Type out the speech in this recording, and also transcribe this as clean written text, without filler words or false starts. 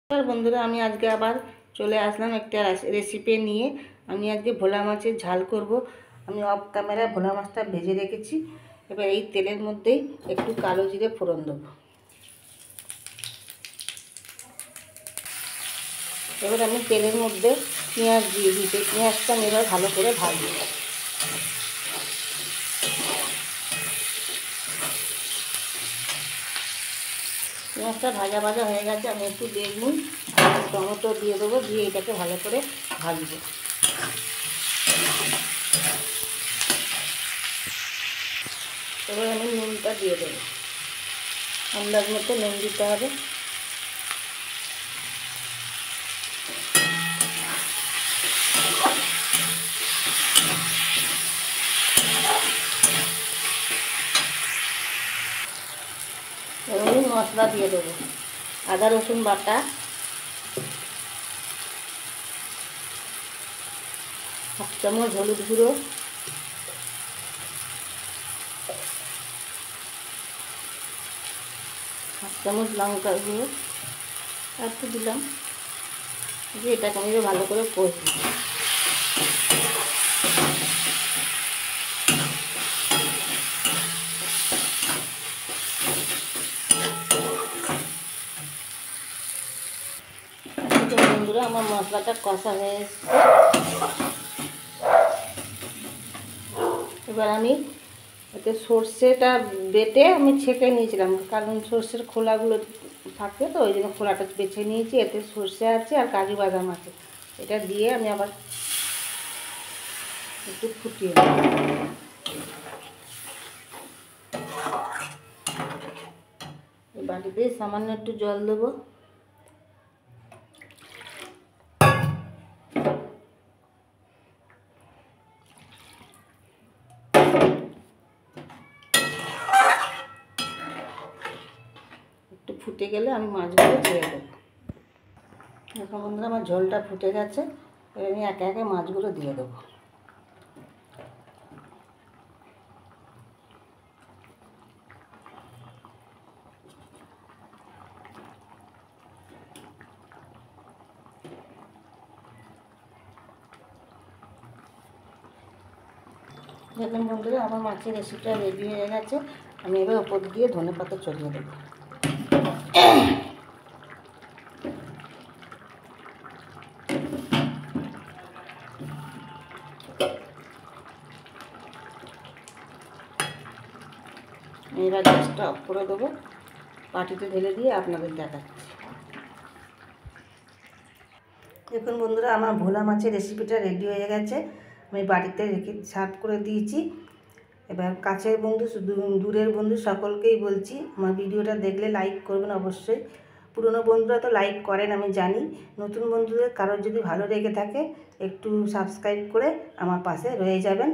বন্ধুরা, আমি আজকে আবার চলে আসলাম একটা রেসিপি নিয়ে। আমি আজকে ভোলা মাছের ঝাল করব। আমি অফ ক্যামেরায় ভোলা মাছটা ভেজে রেখেছি। এবার এই তেলের মধ্যেই একটু কালো জিরে ফোড়ন দেবো। এবার আমি তেলের মধ্যে পেঁয়াজ দিয়ে দিচ্ছি। পেঁয়াজটা আমি এবার ভালো করে ভাজবো। পেঁয়াজটা ভাজা ভাজা হয়ে গেছে। আমি একটু বেগুন আর টমেটো দিয়ে দেবো, দিয়ে এটাকে ভালো করে ভাজবো। এবার আমি নুনটা দিয়ে দেবো, আন্দাজ মতো নুন দিতে হবে। এবার আমি মশলা দিয়ে দেবো, আদা রসুন বাটা, হাফ চামচ হলুদ গুঁড়ো, হাফ চামচ লঙ্কার গুঁড়ো একটু দিলাম, দিয়ে এটাকে আমি ভালো করে কষবো। বন্ধুরা, আমার মশলাটা কষা হয়ে এসছে। এবার আমি এতে সর্ষেটা বেটে আমি ছেঁকে নিয়েছিলাম, কারণ সর্ষের খোলাগুলো থাকে, তো ওই জন্য খোলাটা বেছে নিয়েছি। এতে সর্ষে আছে আর কাজু বাদাম আছে। এটা দিয়ে আমি আবার একটু ফুটিয়ে নেব। এই বাটিতে সামান্য একটু জল দেবো। একটু ফুটে গেলে আমি মাছগুলো ছেড়ে দেবো। এখন বন্ধুরা, আমার ঝোলটা ফুটে গেছে। এবার আমি একে একে মাছগুলো দিয়ে দেবো। দেখুন বন্ধুরা, আমার মাছের রেসিপিটা রেডি হয়ে গেছে। আমি এবার ওপর দিয়ে ধনেপাতা ছড়িয়ে দেবো। এবার গ্যাসটা অফ করে দেবো, বাটিতে ঢেলে দিয়ে আপনাদের দেখাচ্ছি। দেখুন বন্ধুরা, আমার ভোলা মাছের রেসিপিটা রেডি হয়ে গেছে। আমি বাড়িতে রেখে সার্ভ করে দিয়েছি। এবার কাছের বন্ধু, দূরের বন্ধু সকলকেই বলছি, আমার ভিডিওটা দেখলে লাইক করবেন অবশ্যই। পুরনো বন্ধুরা তো লাইক করেন আমি জানি, নতুন বন্ধুদের কারোর যদি ভালো লেগে থাকে একটু সাবস্ক্রাইব করে আমার পাশে রয়ে যাবেন।